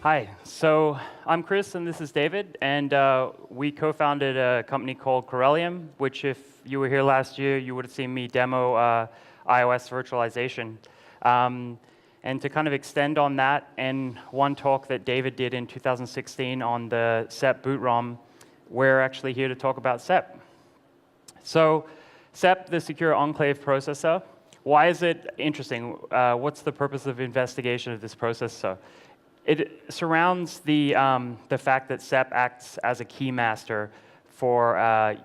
Hi, so I'm Chris and this is David, and we co-founded a company called Karelian, which if you were here last year, you would have seen me demo iOS virtualization. And to kind of extend on that, and one talk that David did in 2016 on the SEP boot ROM, we're actually here to talk about SEP. So SEP, the Secure Enclave Processor, why is it interesting? What's the purpose of investigation of this processor? It surrounds the fact that SEP acts as a key master for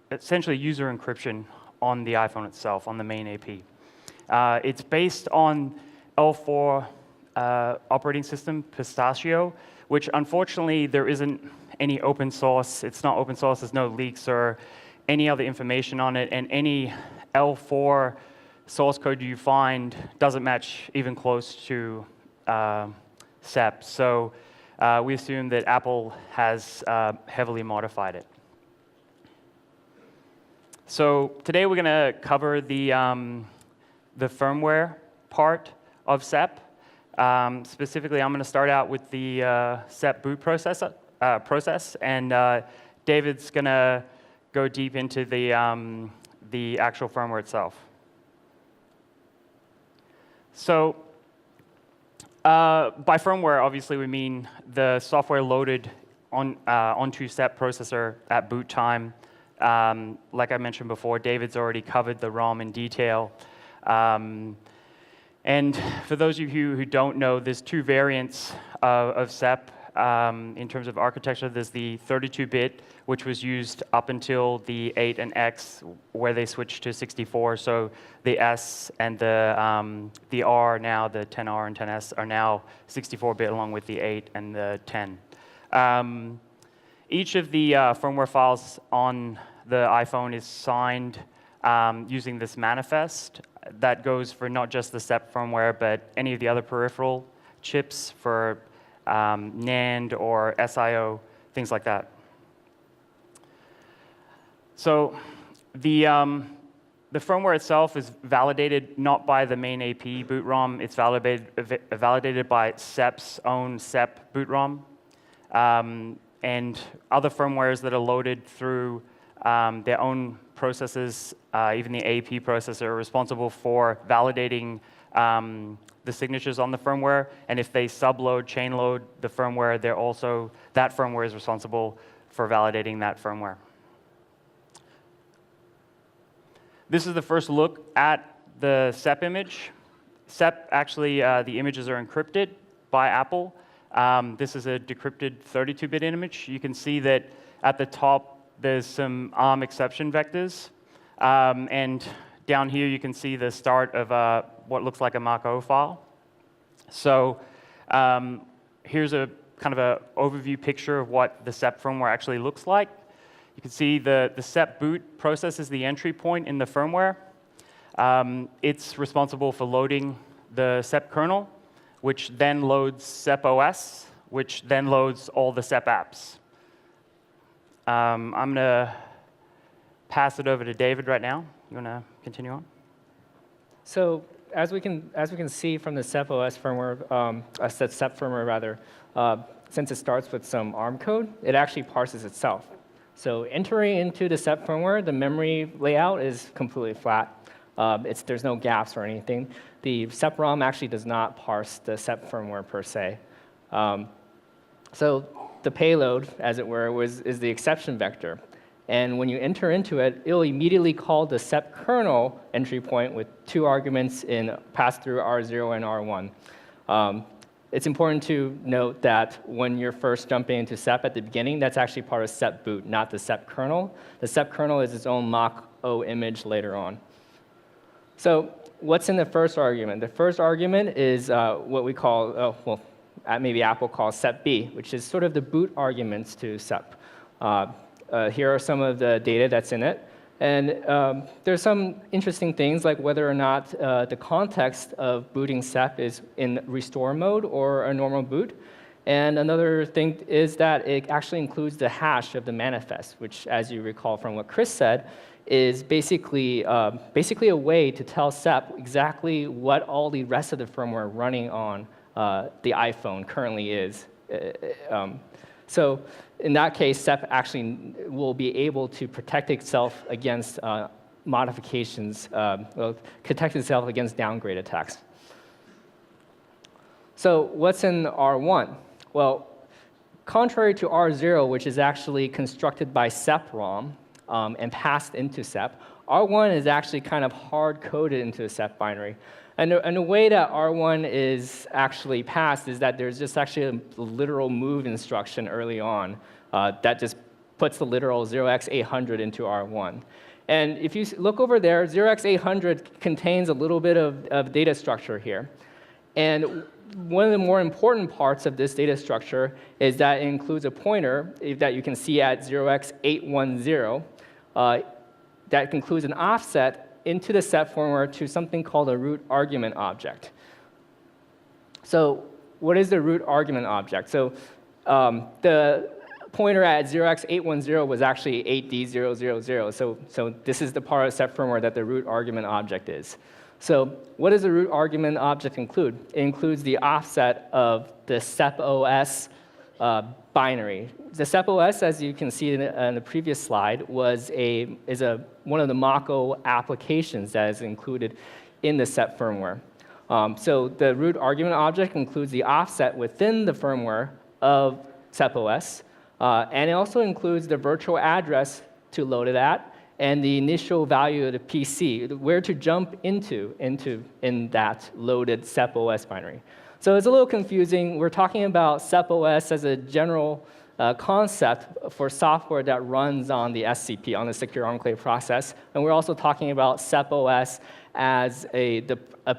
essentially user encryption on the iPhone itself, on the main AP. It's based on L4 operating system, Pistachio, which unfortunately there isn't any open source. It's not open source, there's no leaks or any other information on it, and any L4 source code you find doesn't match even close to SEP. So we assume that Apple has heavily modified it. So today we're going to cover the firmware part of SEP. Specifically, I'm going to start out with the SEP boot process, and David's going to go deep into the actual firmware itself. So by firmware, obviously, we mean the software loaded onto SEP processor at boot time. Like I mentioned before, David's already covered the ROM in detail. And for those of you who don't know, there's two variants of SEP in terms of architecture. There's the 32-bit, which was used up until the 8 and X, where they switched to 64. So the S and the R now, the 10R and 10S, are now 64-bit along with the 8 and the 10. Each of the firmware files on the iPhone is signed using this manifest. That goes for not just the SEP firmware, but any of the other peripheral chips for NAND or SIO, things like that. So the firmware itself is validated not by the main AP boot ROM. It's validated by SEP's own SEP boot ROM. And other firmwares that are loaded through their own processes, even the AP processor, are responsible for validating the signatures on the firmware. And if they subload, chain load the firmware, that firmware is responsible for validating that firmware. This is the first look at the SEP image. SEP, actually, the images are encrypted by Apple. This is a decrypted 32-bit image. You can see that at the top, there's some ARM exception vectors. And down here, you can see the start of what looks like a Mark O file. So here's a kind of an overview picture of what the SEP firmware actually looks like. You can see the SEP boot process is the entry point in the firmware. It's responsible for loading the SEP kernel, which then loads SEP OS, which then loads all the SEP apps. I'm going to pass it over to David right now. You want to continue on? So as we can see from the SEP OS firmware, SEP firmware rather, since it starts with some ARM code, it actually parses itself. So entering into the SEP firmware, the memory layout is completely flat. There's no gaps or anything. The SEP ROM actually does not parse the SEP firmware per se. So the payload, as it were, is the exception vector. And when you enter into it, it'll immediately call the SEP kernel entry point with two arguments in pass-through R0 and R1. It's important to note that when you're first jumping into SEP at the beginning, that's actually part of SEP boot, not the SEP kernel. The SEP kernel is its own Mach O image later on. So what's in the first argument? The first argument is what we call, maybe Apple calls SEP B, which is sort of the boot arguments to SEP. Here are some of the data that's in it. And there's some interesting things, like whether or not the context of booting SEP is in restore mode or a normal boot. And another thing is that it actually includes the hash of the manifest, which, as you recall from what Chris said, is basically a way to tell SEP exactly what all the rest of the firmware running on the iPhone currently is So in that case, SEP actually will be able to protect itself against modifications, protect itself against downgrade attacks. So what's in R1? Well, contrary to R0, which is actually constructed by SEP-ROM and passed into SEP, R1 is actually kind of hard-coded into a SEP binary. And the way that R1 is actually passed is that there's just actually a literal move instruction early on that just puts the literal 0x800 into R1. And if you look over there, 0x800 contains a little bit of data structure here. And one of the more important parts of this data structure is that it includes a pointer that you can see at 0x810 that includes an offset into the SEP firmware to something called a root argument object. So what is the root argument object? So the pointer at 0x810 was actually 8D000. So this is the part of SEP firmware that the root argument object is. So what does the root argument object include? It includes the offset of the SEP OS binary. The SEP OS, as you can see in the previous slide, is one of the Mako applications that is included in the SEP firmware. So the root argument object includes the offset within the firmware of SEP OS, and it also includes the virtual address to load it at, and the initial value of the PC, where to jump into in that loaded SEP OS binary. So it's a little confusing. We're talking about SEP OS as a general concept for software that runs on the SCP, on the Secure Enclave process. And we're also talking about SEP OS as a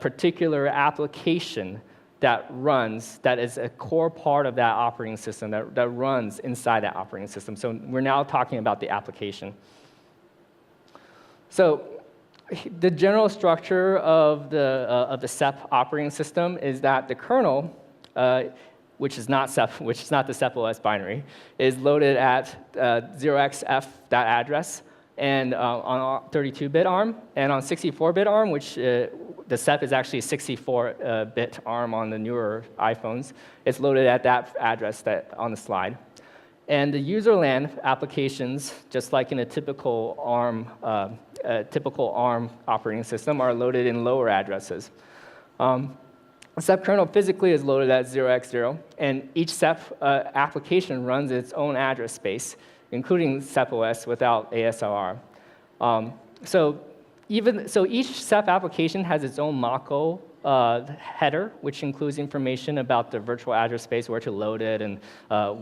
particular application that runs, that is a core part of that operating system, that runs inside that operating system. So we're now talking about the application. So the general structure of the SEP operating system is that the kernel, which is not the SEP OS binary, is loaded at 0xF, that address, and on 32-bit ARM, and on 64-bit ARM, which the SEP is actually 64-bit ARM on the newer iPhones. It's loaded at that address on the slide. And the userland applications, just like in a typical ARM operating system, are loaded in lower addresses. The SEP kernel physically is loaded at 0x0, and each SEP application runs its own address space, including SEP OS without ASLR. So each SEP application has its own Mako header, which includes information about the virtual address space, where to load it, and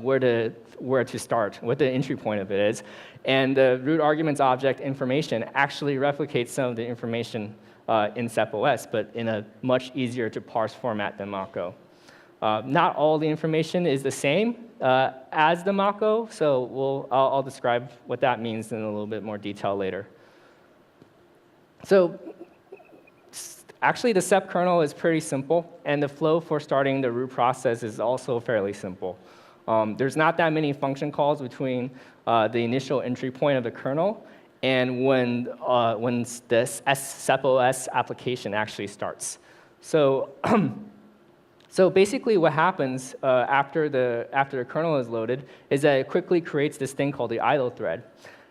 where to start, what the entry point of it is. And the root arguments object information actually replicates some of the information in SEP OS, but in a much easier to parse format than Mako. Not all the information is the same as the Mako, so I'll describe what that means in a little bit more detail later. So actually, the SEP kernel is pretty simple, and the flow for starting the root process is also fairly simple. There's not that many function calls between the initial entry point of the kernel and when this SEP OS application actually starts. So, so basically, what happens after the kernel is loaded is that it quickly creates this thing called the idle thread.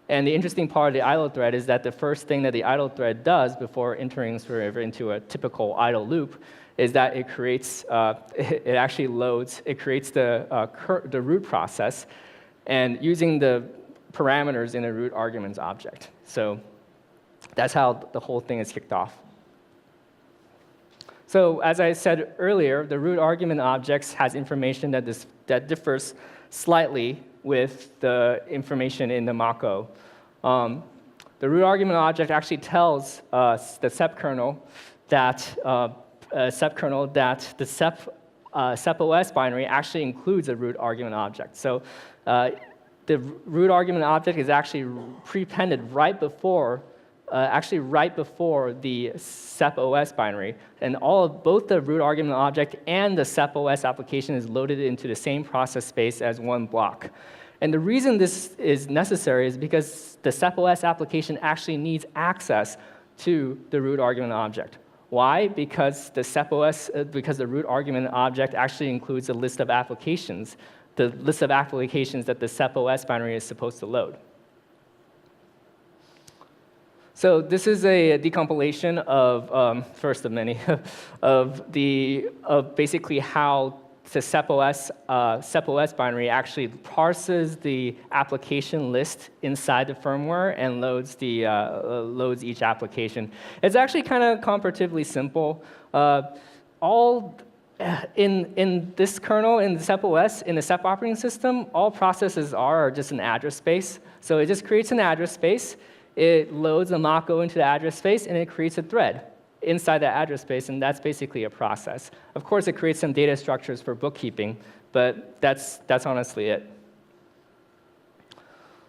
And the interesting part of the idle thread is that the first thing that the idle thread does before entering sort of into a typical idle loop is that it creates, it actually loads, it creates the root process, and using the parameters in the root arguments object. So that's how the whole thing is kicked off. So as I said earlier, the root argument objects has information that differs slightly with the information in the Mako. The root argument object actually tells the SEP kernel that the SEP OS binary actually includes a root argument object. So the root argument object is actually prepended right before the SEP OS binary, and both the root argument object and the SEP OS application is loaded into the same process space as one block. And the reason this is necessary is because the SEP OS application actually needs access to the root argument object. Why? Because the SEP OS, because the root argument object actually includes a list of applications, the list of applications that the SEP OS binary is supposed to load. So this is a decompilation of, first of many, of basically how the SEP OS binary actually parses the application list inside the firmware and loads each application. It's actually kind of comparatively simple. In this kernel, in the SEP OS, in the SEP operating system, all processes are just an address space. So it just creates an address space. It loads a Mako into the address space, and it creates a thread inside that address space, and that's basically a process. Of course, it creates some data structures for bookkeeping, but that's honestly it.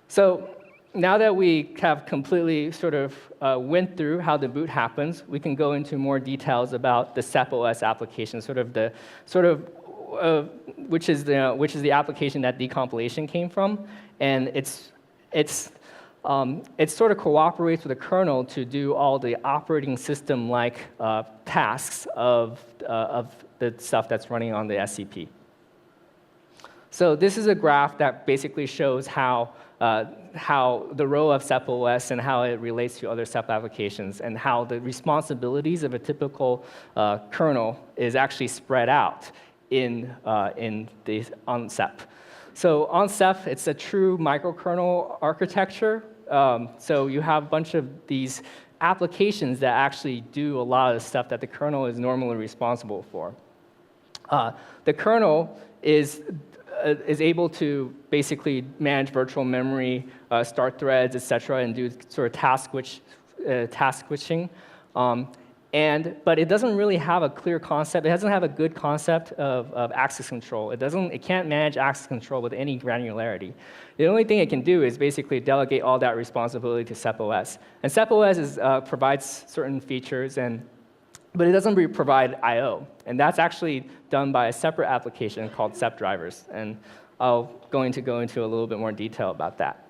So now that we have completely sort of went through how the boot happens, we can go into more details about the SEP OS application, which is the application that decompilation came from, and it sort of cooperates with the kernel to do all the operating system-like tasks of the stuff that's running on the SEP. So this is a graph that basically shows how the role of SEP OS and how it relates to other SEP applications, and how the responsibilities of a typical kernel is actually spread out on SEP. So on SEP, it's a true microkernel architecture. So you have a bunch of these applications that actually do a lot of the stuff that the kernel is normally responsible for. The kernel is able to basically manage virtual memory, start threads, et cetera, and do sort of task switching. But it doesn't really have a clear concept. It doesn't have a good concept of access control. It can't manage access control with any granularity. The only thing it can do is basically delegate all that responsibility to SEP OS. And SEP OS provides certain features, but it doesn't provide I/O. And that's actually done by a separate application called SEP drivers. And I'll go into a little bit more detail about that.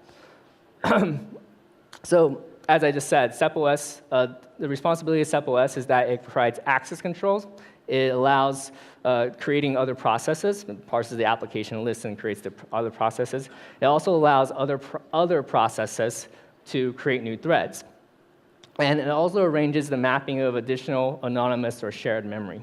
So as I just said, SEP OS, the responsibility of SEP OS is that it provides access controls. It allows creating other processes, parses the application list and creates the other processes. It also allows other processes to create new threads. And it also arranges the mapping of additional anonymous or shared memory.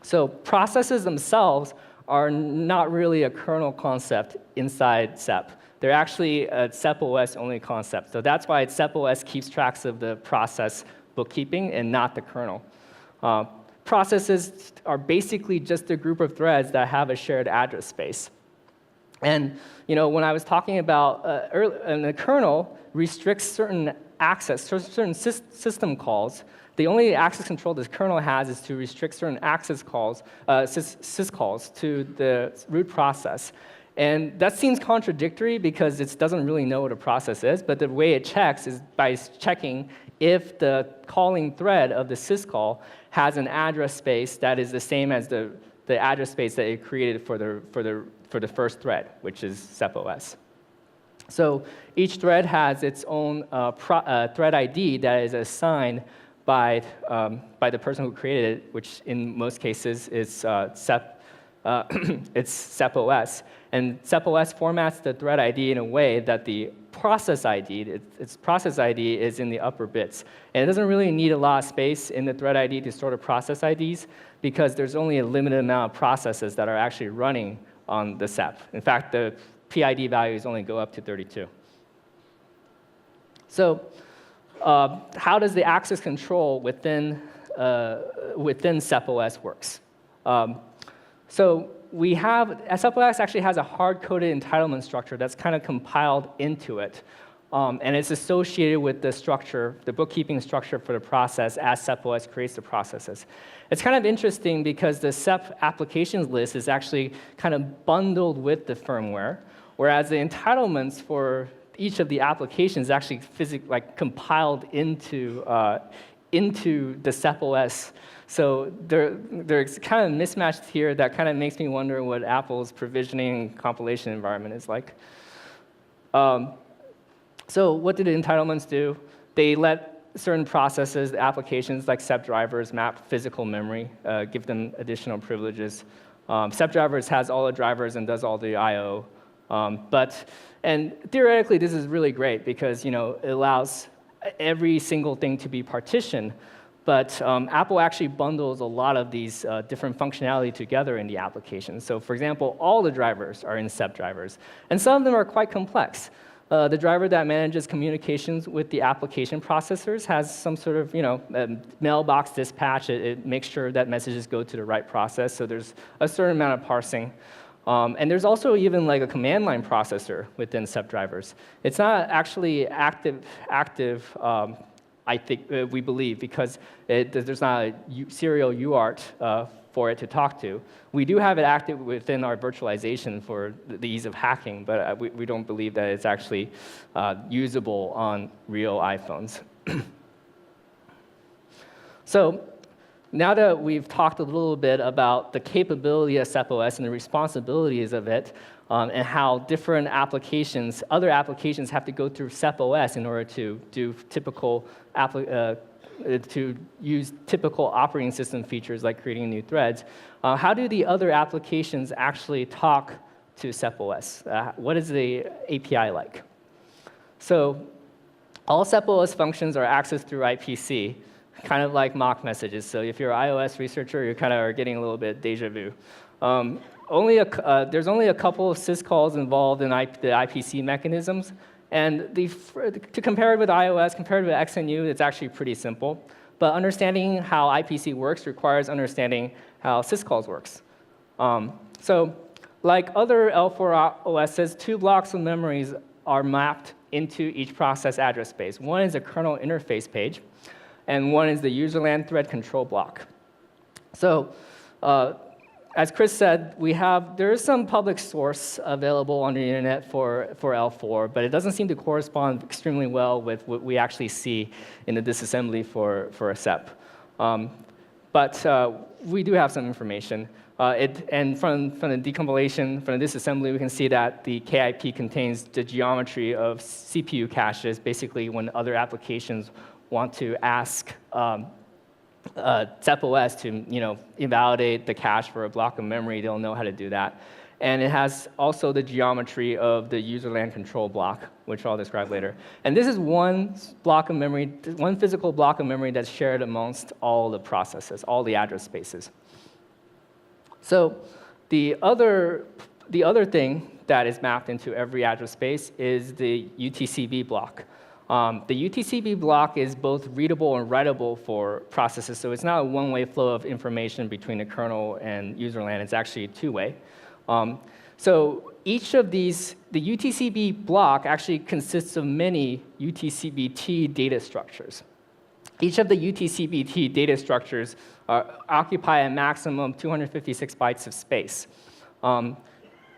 So processes themselves are not really a kernel concept inside SEP. They're actually a SEP OS only concept. So that's why SEP OS keeps tracks of the process bookkeeping and not the kernel. Processes are basically just a group of threads that have a shared address space. And when I was talking about the kernel restricts certain access, certain system calls. The only access control this kernel has is to restrict certain access calls, syscalls, to the root process. And that seems contradictory because it doesn't really know what a process is, but the way it checks is by checking if the calling thread of the syscall has an address space that is the same as the address space that it created for the first thread, which is SEP OS. So each thread has its own thread ID that is assigned by the person who created it, which in most cases is SEP. It's SEP OS. And SEP OS formats the thread ID in a way that the process ID, its process ID is in the upper bits. And it doesn't really need a lot of space in the thread ID to store the process IDs because there's only a limited amount of processes that are actually running on the SEP. In fact, the PID values only go up to 32. So how does the access control within SEP OS works? So we have, SEP OS actually has a hard-coded entitlement structure that's kind of compiled into it. And it's associated with the structure, the bookkeeping structure for the process as SEP OS creates the processes. It's kind of interesting because the SEP applications list is actually kind of bundled with the firmware, whereas the entitlements for each of the applications actually compiled into the SEP OS. So they're kind of mismatched here. That kind of makes me wonder what Apple's provisioning and compilation environment is like. So what do the entitlements do? They let certain processes, applications like SEP drivers map physical memory, give them additional privileges. SEP drivers has all the drivers and does all the I/O. And theoretically, this is really great because it allows every single thing to be partitioned. But Apple actually bundles a lot of these different functionality together in the application. So for example, all the drivers are in SEP drivers. And some of them are quite complex. The driver that manages communications with the application processors has some sort of mailbox dispatch. It makes sure that messages go to the right process. So there's a certain amount of parsing. And there's also even like a command line processor within SEP drivers. It's not actually active I think we believe, because there's not a serial UART for it to talk to. We do have it active within our virtualization for the ease of hacking, but we don't believe that it's actually usable on real iPhones. So now that we've talked a little bit about the capability of SEP OS and the responsibilities of it, and how different applications, other applications have to go through SEP OS in order to do typical to use typical operating system features like creating new threads. How do the other applications actually talk to SEP OS? What is the API like? So all SEP OS functions are accessed through IPC, kind of like mock messages. So if you're an iOS researcher, you kind of are getting a little bit deja vu. There's only a couple of syscalls involved in the IPC mechanisms. And to compare it with iOS, compared with XNU, it's actually pretty simple. But understanding how IPC works requires understanding how syscalls works. So like other L4 OSs, 2 blocks of memories are mapped into each process address space. One is a kernel interface page, and one is the userland thread control block. So as Chris said, there is some public source available on the internet for L4, but it doesn't seem to correspond extremely well with what we actually see in the disassembly for a SEP. But we do have some information. And from the decompilation, from the disassembly, we can see that the KIP contains the geometry of CPU caches, basically when other applications want to ask SEP OS to invalidate the cache for a block of memory, they'll know how to do that. And it has also the geometry of the userland control block, which I'll describe later. And this is one block of memory, one physical block of memory that's shared amongst all the processes, all the address spaces. So the other thing that is mapped into every address space is the UTCB block. The UTCB block is both readable and writable for processes, so it's not a one-way flow of information between the kernel and userland. It's actually a two-way. So each of these, the UTCB block actually consists of many UTCBT data structures. Each of the UTCBT data structures occupy a maximum 256 bytes of space.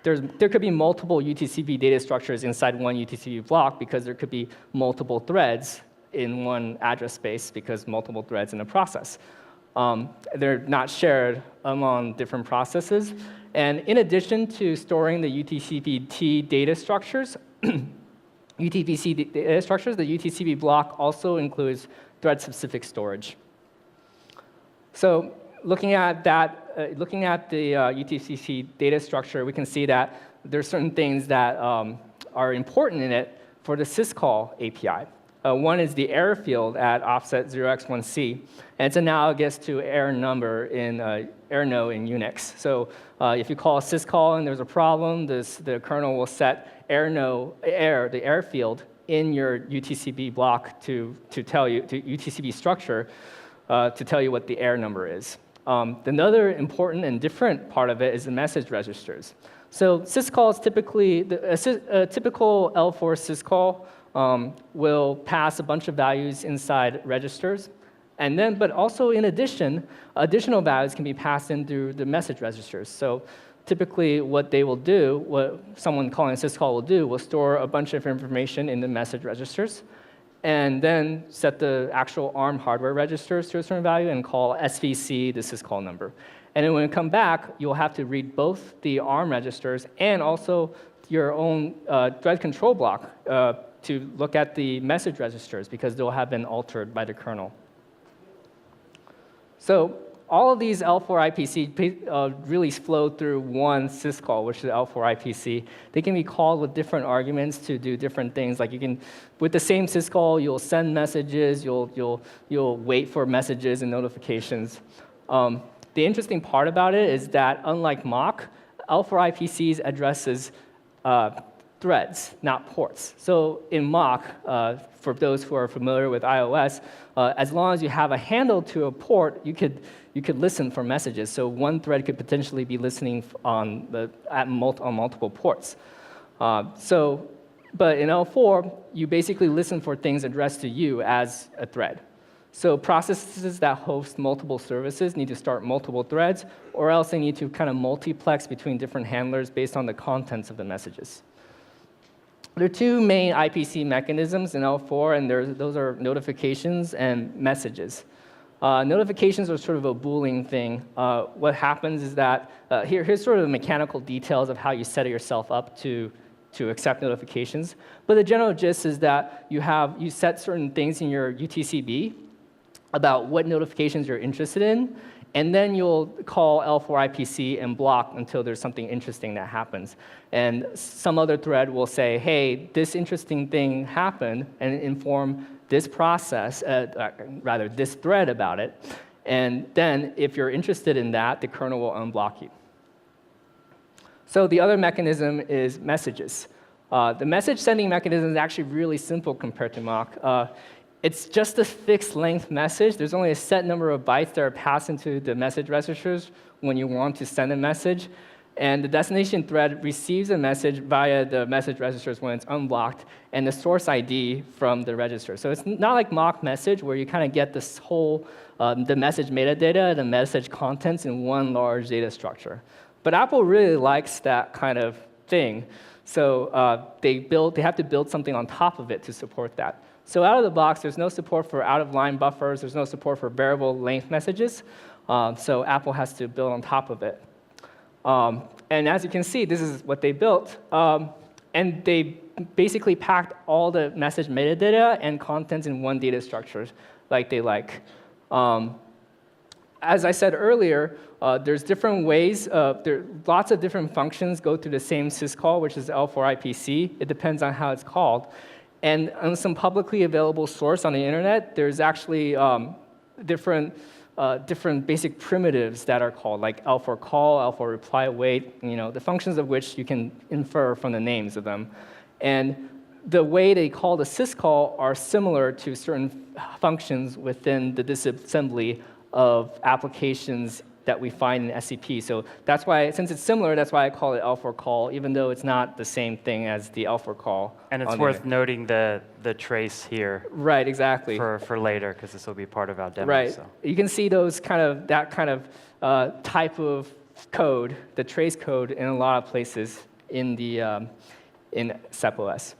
There could be multiple UTCB data structures inside one UTCB block because there could be multiple threads in one address space because multiple threads in a process. They're not shared among different processes. And in addition to storing the UTCBT data structures, the UTCB block also includes thread-specific storage. So looking at that, looking at the UTCB data structure, we can see that there's certain things that are important in it for the syscall API. One is the error field at offset 0x1c, and it's analogous to error number in error no in Unix. So if you call a syscall and there's a problem, the kernel will set the error field in your UTCB block to tell you, to UTCB structure, to tell you what the error number is. Another important and different part of it is the message registers. So syscalls typically, a typical L4 syscall will pass a bunch of values inside registers, and then, but also in addition, additional values can be passed in through the message registers. So typically what they will do, what someone calling a syscall will do, will store a bunch of information in the message registers, and then set the actual ARM hardware registers to a certain value and call SVC the syscall number. And then when you come back, you'll have to read both the ARM registers and also your own thread control block to look at the message registers because they'll have been altered by the kernel. So all of these L4 IPC really flow through one syscall, which is L4 IPC. They can be called with different arguments to do different things. Like you can, with the same syscall, you'll send messages, you'll wait for messages and notifications. The interesting part about it is that unlike Mach, L4 IPCs addresses threads, not ports. So in Mach, for those who are familiar with iOS, as long as you have a handle to a port, you could listen for messages. So one thread could potentially be listening on multiple ports. But in L4, you basically listen for things addressed to you as a thread. So processes that host multiple services need to start multiple threads, or else they need to kind of multiplex between different handlers based on the contents of the messages. There are two main IPC mechanisms in L4, and those are notifications and messages. Notifications are sort of a Boolean thing. What happens is that, here's sort of the mechanical details of how you set yourself up to accept notifications. But the general gist is that you set certain things in your UTCB about what notifications you're interested in, and then you'll call L4 IPC and block until there's something interesting that happens. And some other thread will say, hey, this interesting thing happened, and inform this process, rather this thread about it. And then if you're interested in that, the kernel will unblock you. So the other mechanism is messages. The message sending mechanism is actually really simple compared to Mach. It's just a fixed length message. There's only a set number of bytes that are passed into the message registers when you want to send a message. And the destination thread receives a message via the message registers when it's unblocked, and the source ID from the register. So it's not like Mach message, where you kind of get this whole, the message metadata, the message contents in one large data structure. But Apple really likes that kind of thing. So they have to build something on top of it to support that. So out of the box, there's no support for out-of-line buffers. There's no support for variable length messages. So Apple has to build on top of it. And as you can see, this is what they built. And they basically packed all the message metadata and contents in one data structure like they like. As I said earlier, there's different ways. Lots of different functions go through the same syscall, which is L4 IPC. It depends on how it's called. And on some publicly available source on the internet, there's actually different basic primitives that are called, like L4 call, L4 reply wait, the functions of which you can infer from the names of them. And the way they call the syscall are similar to certain functions within the disassembly of applications that we find in SEP. So that's why, since it's similar, that's why I call it L4 call, even though it's not the same thing as the L4 call. And it's worth noting the trace here. Right, exactly. For later, because this will be part of our demo. Right. So. You can see that kind of type of code, the trace code, in a lot of places in the in SEP OS.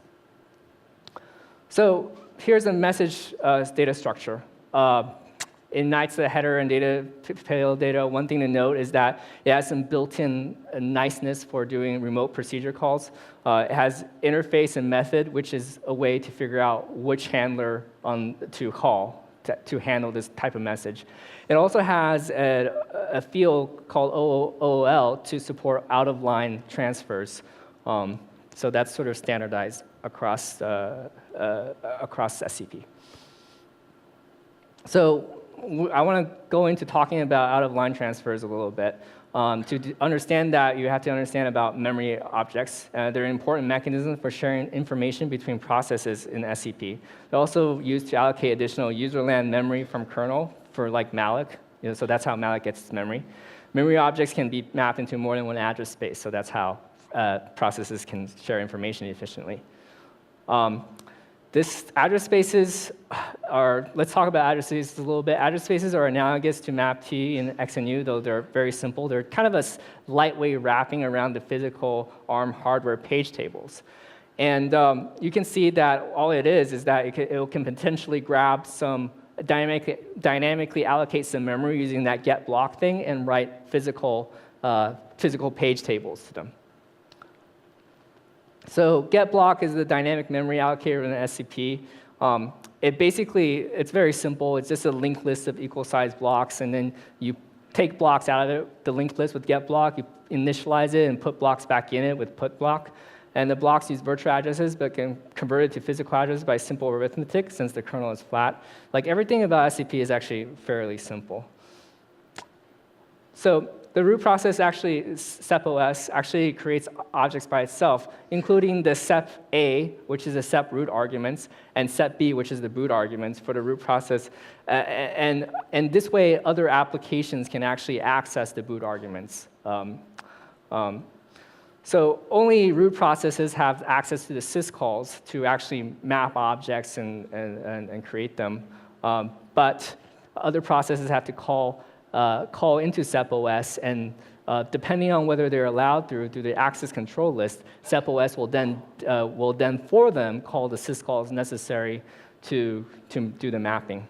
So here's a message data structure. It ignites the header and data payload data. One thing to note is that it has some built-in niceness for doing remote procedure calls. It has interface and method, which is a way to figure out which handler to call to handle this type of message. It also has a field called OOL to support out-of-line transfers. So that's sort of standardized across SEP. So I want to go into talking about out-of-line transfers a little bit. To understand that, you have to understand about memory objects. They're important mechanisms for sharing information between processes in SEP. They're also used to allocate additional userland memory from kernel for like malloc. So that's how malloc gets its memory. Memory objects can be mapped into more than one address space, so that's how processes can share information efficiently. Address spaces let's talk about address spaces a little bit. Address spaces are analogous to mapT and XNU, though they're very simple. They're kind of a lightweight wrapping around the physical ARM hardware page tables. And you can see that all it is that it can potentially grab some, dynamically allocate some memory using that get block thing and write physical page tables to them. So get block is the dynamic memory allocator in the SCP. It's very simple. It's just a linked list of equal size blocks, and then you take blocks out of it, the linked list with get block, you initialize it and put blocks back in it with put block. And the blocks use virtual addresses, but can convert it to physical addresses by simple arithmetic since the kernel is flat. Like everything about SCP is actually fairly simple. So the root process actually, SEP OS, actually creates objects by itself, including the SEP A, which is the SEP root arguments, and SEP B, which is the boot arguments for the root process. And this way, other applications can actually access the boot arguments. So only root processes have access to the syscalls to actually map objects and create them. But other processes have to call into SEP OS, and depending on whether they're allowed through the access control list, SEP OS will then for them call the syscalls necessary to do the mapping.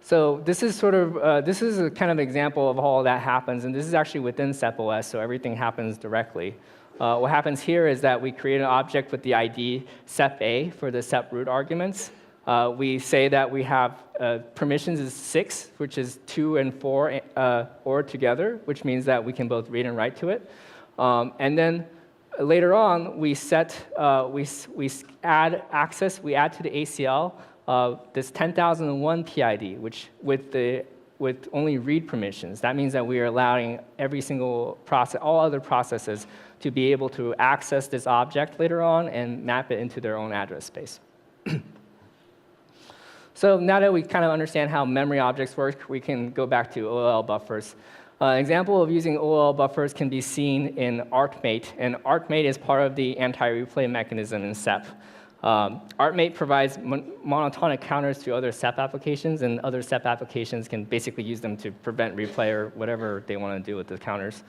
So this is this is a kind of example of how that happens, and this is actually within SEP OS, so everything happens directly. What happens here is that we create an object with the ID SEP A for the SEP root arguments. We say that we have permissions is 6, which is 2 and 4 or together, which means that we can both read and write to it. And then later on, we add access. We add to the ACL this 10,001 PID, which with only read permissions. That means that we are allowing every single process, all other processes, to be able to access this object later on and map it into their own address space. So now that we kind of understand how memory objects work, we can go back to OLL buffers. An example of using OLL buffers can be seen in ArtMate, and ArtMate is part of the anti-replay mechanism in SEP. ArtMate provides monotonic counters to other SEP applications, and other SEP applications can basically use them to prevent replay or whatever they want to do with the counters.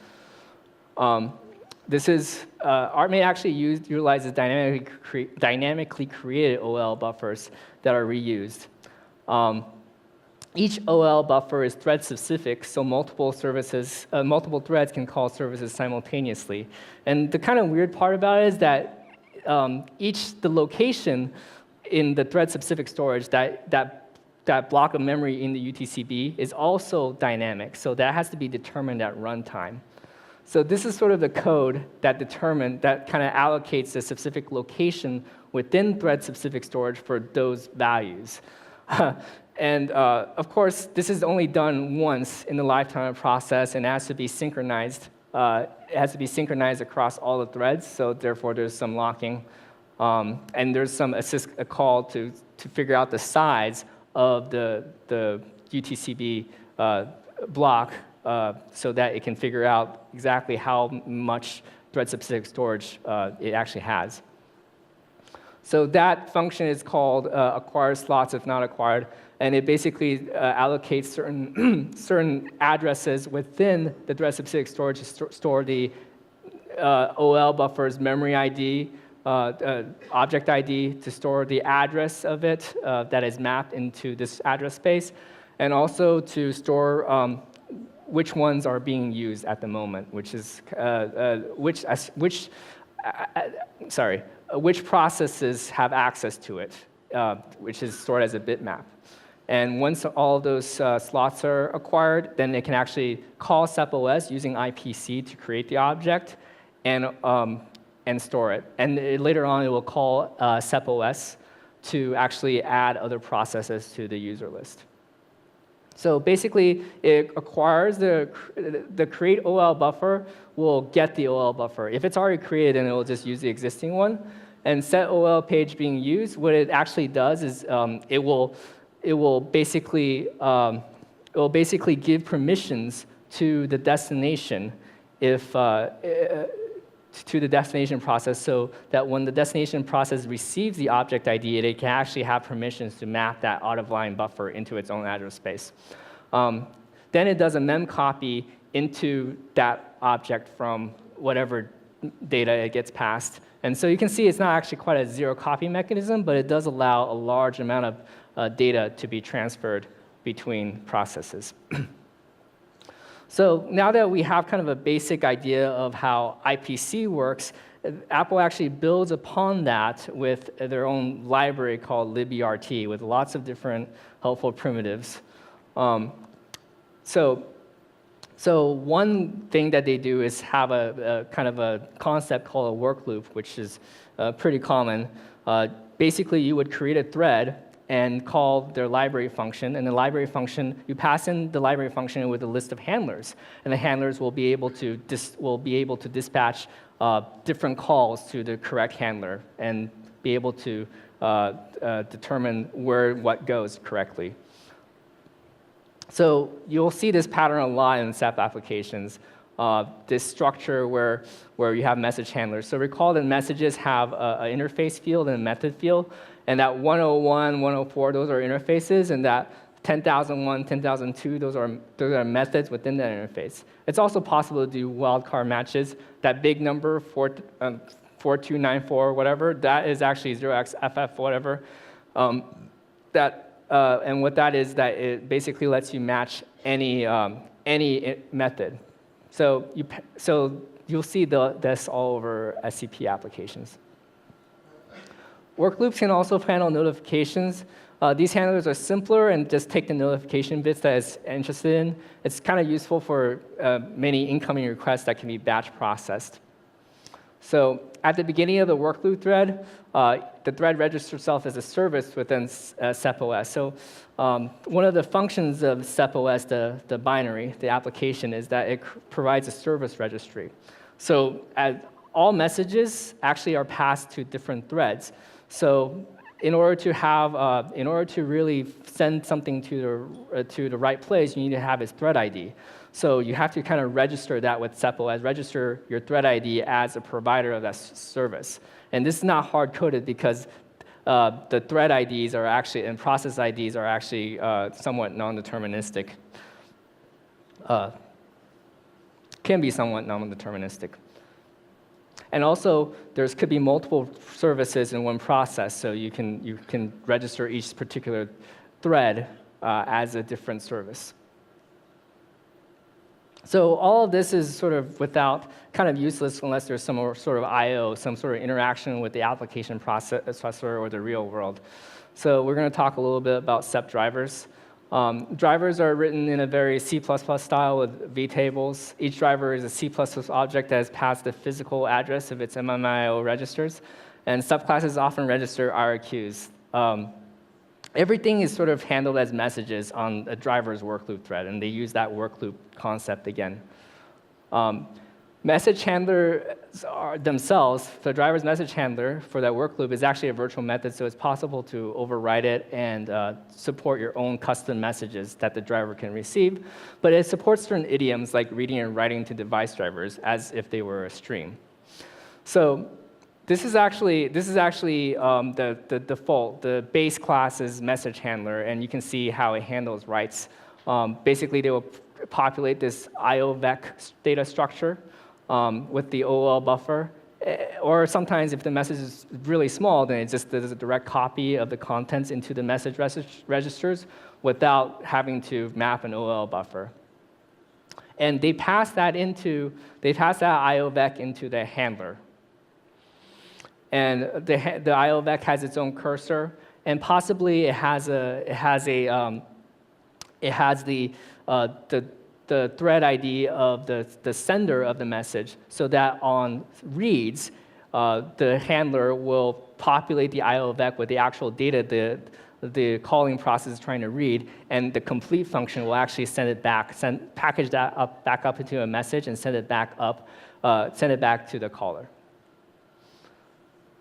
ArtMate actually utilizes dynamically created OLL buffers that are reused. Each OL buffer is thread specific, so multiple threads can call services simultaneously. And the kind of weird part about it is that the location in the thread specific storage, that block of memory in the UTCB is also dynamic, so that has to be determined at runtime. So this is sort of the code that kind of allocates the specific location within thread specific storage for those values. And of course, this is only done once in the lifetime of a process and has to be synchronized. It has to be synchronized across all the threads, so therefore there's some locking. And there's a call to figure out the size of the UTCB block so that it can figure out exactly how much thread-specific storage it actually has. So that function is called acquire slots if not acquired, and it basically allocates certain addresses within the thread-specific storage to store the OL buffer's memory ID, object ID, to store the address of it that is mapped into this address space, and also to store which ones are being used at the moment, which processes have access to it, which is stored as a bitmap. And once all of those slots are acquired, then it can actually call SEP OS using IPC to create the object and store it. And later on, it will call SEP OS to actually add other processes to the user list. So basically, it acquires the create OL buffer will get the OL buffer. If it's already created, then it will just use the existing one. And set OL page being used, what it actually does is it will basically give permissions to the destination to the destination process, so that when the destination process receives the object ID, it can actually have permissions to map that out-of-line buffer into its own address space. Then it does a mem copy into that object from whatever data it gets passed. And so you can see it's not actually quite a zero copy mechanism, but it does allow a large amount of data to be transferred between processes. So now that we have kind of a basic idea of how IPC works, Apple actually builds upon that with their own library called Libya RT with lots of different helpful primitives. So one thing that they do is have a kind of a concept called a work loop, which is pretty common. Basically, you would create a thread and call their library function, and the library function, you pass in the library function with a list of handlers, and the handlers will be able to dispatch different calls to the correct handler and be able to determine where what goes correctly. So you'll see this pattern a lot in SEP applications, this structure where you have message handlers. So recall that messages have an interface field and a method field, and that 101, 104, those are interfaces, and that 10,001, 10,002, those are methods within that interface. It's also possible to do wildcard matches. That big number, 4294, whatever, that is actually 0xFF, whatever. And what that is, that it basically lets you match any method. So you'll see this all over SCP applications. Work loops can also handle notifications. These handlers are simpler and just take the notification bits that it's interested in. It's kind of useful for many incoming requests that can be batch processed. So at the beginning of the work loop thread, the thread registers itself as a service within SEP OS. So one of the functions of SEP OS, the binary, the application, is that it provides a service registry. So all messages actually are passed to different threads. So in order to really send something to the right place, you need to have its thread ID. So you have to kind of register that with SEP OS, register your thread ID as a provider of that service. And this is not hard-coded because the thread IDs are actually, and process IDs are actually somewhat non-deterministic. Can be somewhat non-deterministic. And also, there could be multiple services in one process, so you can register each particular thread as a different service. So all of this is sort of kind of useless unless there's some sort of I/O, some sort of interaction with the application processor or the real world. So we're going to talk a little bit about SEP drivers. Drivers are written in a very C++ style with vtables. Each driver is a C++ object that has passed the physical address of its MMIO registers, and subclasses often register IRQs. Everything is sort of handled as messages on a driver's work loop thread, and they use that work loop concept again. Message handlers themselves, the driver's message handler for that work loop is actually a virtual method, so it's possible to override it and support your own custom messages that the driver can receive. But it supports certain idioms like reading and writing to device drivers as if they were a stream. So this is actually the default, the base class's message handler, and you can see how it handles writes. Basically, they will populate this IOVec data structure with the OL buffer. Or sometimes if the message is really small, then it just does a direct copy of the contents into the message registers without having to map an OL buffer. And they pass that IOVec into the handler. And the IOVec has its own cursor, and possibly it has the thread ID of the sender of the message, so that on reads, the handler will populate the IOVec with the actual data the calling process is trying to read, and the complete function will actually send it back, package that back up into a message, and send it back to the caller.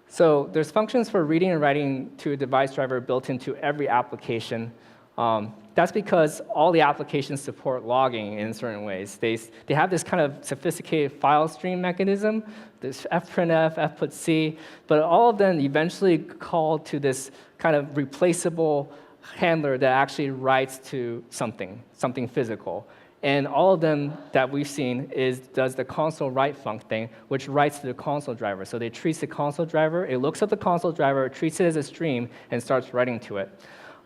So there's functions for reading and writing to a device driver built into every application. That's because all the applications support logging in certain ways. They have this kind of sophisticated file stream mechanism, this fprintf, fputc, but all of them eventually call to this kind of replaceable handler that actually writes to something physical. And all of them that we've seen does the console write func thing, which writes to the console driver. So they treats the console driver, it looks at the console driver, treats it as a stream, and starts writing to it.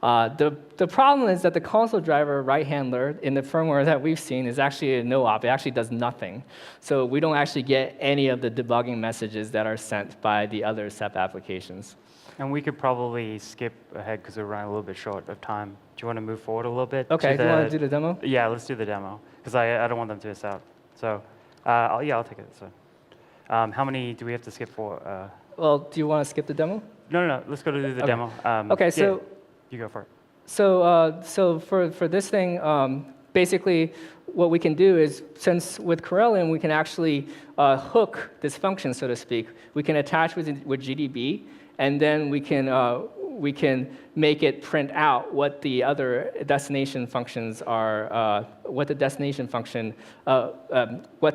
The problem is that the console driver right handler in the firmware that we've seen is actually a no-op. It actually does nothing. So we don't actually get any of the debugging messages that are sent by the other SEP applications. And we could probably skip ahead because we're running a little bit short of time. Do you want to move forward a little bit? OK, do you want to do the demo? Yeah, let's do the demo because I don't want them to miss out. So I'll take it. So how many do we have to skip for? Well, do you want to skip the demo? No. Let's go to do the demo. OK, so. Yeah, you go for it. So for this thing, basically what we can do is, since with Karelian, we can actually hook this function, so to speak. We can attach with GDB, and then we can make it print out what the other destination functions are, what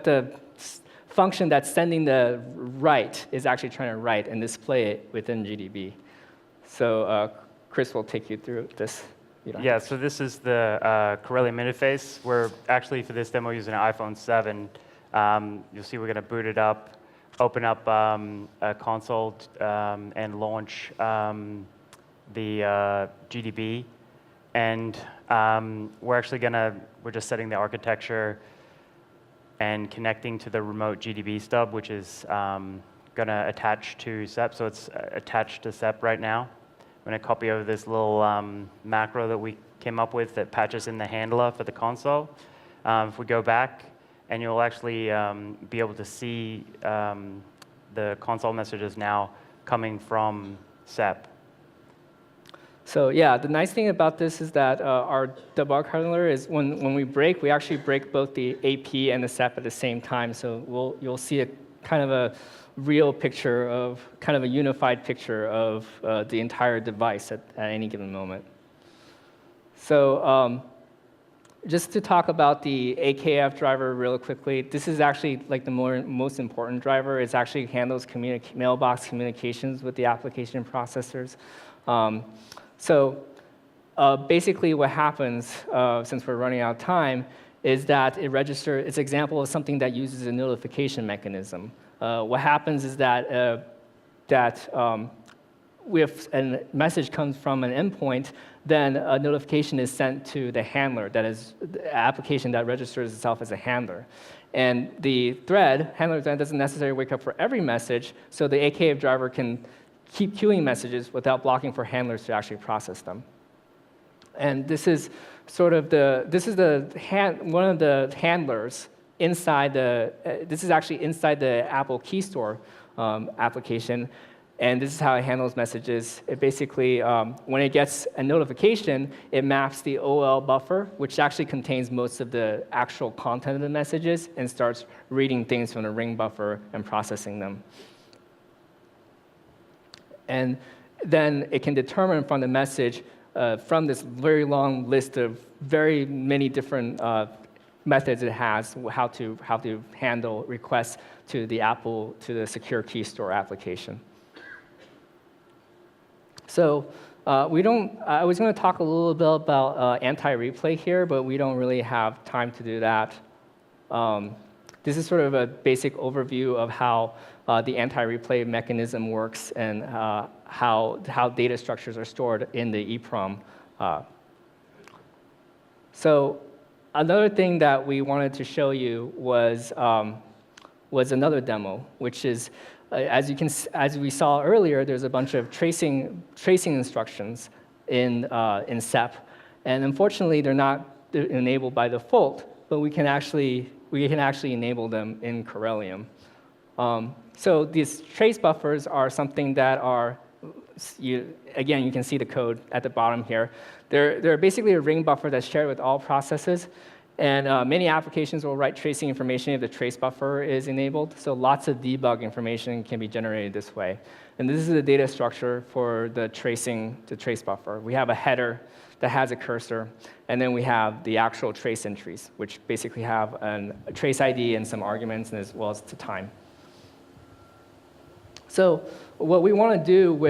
the function that's sending the write is actually trying to write and display it within GDB. So Chris will take you through this. Yeah, so this is the Karelian interface. We're actually, for this demo, using an iPhone 7. You'll see we're going to boot it up, open up a console, and launch the GDB. And we're just setting the architecture and connecting to the remote GDB stub, which is going to attach to SEP. So it's attached to SEP right now. I'm going to copy over this little macro that we came up with that patches in the handler for the console. If we go back, and you'll actually be able to see the console messages now coming from SEP. So yeah, the nice thing about this is that our debug handler is when we break, we actually break both the AP and the SEP at the same time. So you'll see a kind of a real picture of, kind of a unified picture of the entire device at any given moment. So just to talk about the AKF driver real quickly, this is actually like the most important driver. It actually handles mailbox communications with the application processors. Basically what happens, since we're running out of time, is that it's an example of something that uses a notification mechanism. What happens is that if a message comes from an endpoint, then a notification is sent to the handler, that is the application that registers itself as a handler. And the handler thread doesn't necessarily wake up for every message, so the AKF driver can keep queuing messages without blocking for handlers to actually process them. And this is sort of one of the handlers inside this is actually inside the Apple Key Store application, and this is how it handles messages. It basically, when it gets a notification, it maps the OL buffer, which actually contains most of the actual content of the messages, and starts reading things from the ring buffer and processing them. And then it can determine from the message, from this very long list of very many different methods it has, how to handle requests to the secure key store application. So I was going to talk a little bit about anti-replay here, but we don't really have time to do that. This is sort of a basic overview of how the anti-replay mechanism works and how data structures are stored in the EEPROM. So another thing that we wanted to show you was another demo, which is, as we saw earlier, there's a bunch of tracing instructions in SEP, and unfortunately they're not enabled by default, but we can actually enable them in Karelian. So these trace buffers are something that are, again, you can see the code at the bottom here. They're basically a ring buffer that's shared with all processes. And many applications will write tracing information if the trace buffer is enabled. So lots of debug information can be generated this way. And this is the data structure for the trace buffer. We have a header that has a cursor. And then we have the actual trace entries, which basically have a trace ID and some arguments, as well as the time. So what we want to do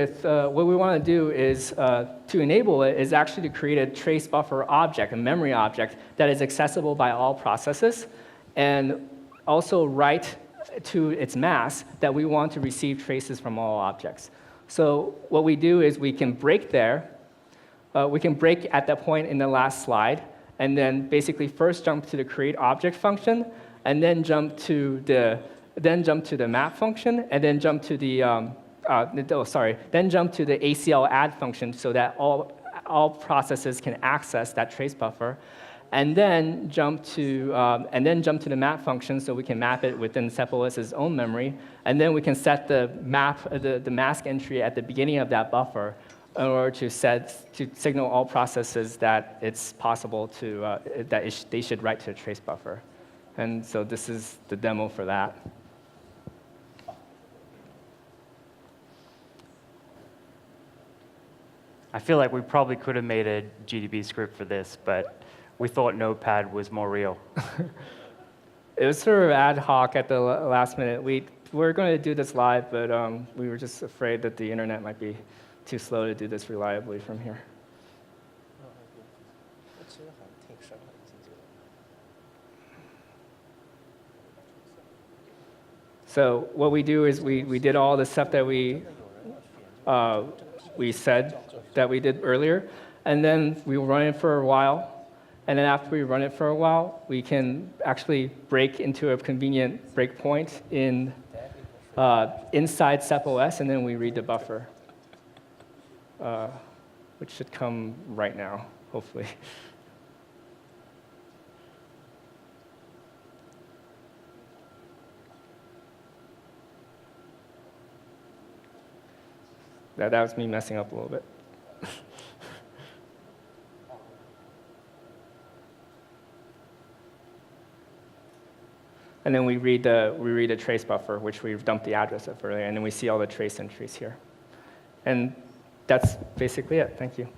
is to enable it is actually to create a trace buffer object, a memory object that is accessible by all processes, and also write to its mask that we want to receive traces from all objects. So what we do is we can break there, we can break at that point in the last slide, and then basically first jump to the create object function, and then jump to the map function, and then jump to the then jump to the ACL add function so that all processes can access that trace buffer, and then jump to the map function so we can map it within SEP OS's own memory, and then we can set the mask entry at the beginning of that buffer in order to signal all processes that it's possible to they should write to a trace buffer. And so this is the demo for that. I feel like we probably could have made a GDB script for this, but we thought Notepad was more real. It was sort of ad hoc at the last minute. We were going to do this live, but we were just afraid that the internet might be too slow to do this reliably from here. So what we do is we did all the stuff that we said that we did earlier, and then we run it for a while. And then after we run it for a while, we can actually break into a convenient breakpoint inside SEP OS, and then we read the buffer, which should come right now, hopefully. That was me messing up a little bit. And then we read the trace buffer, which we've dumped the address of earlier, and then we see all the trace entries here. And that's basically it. Thank you.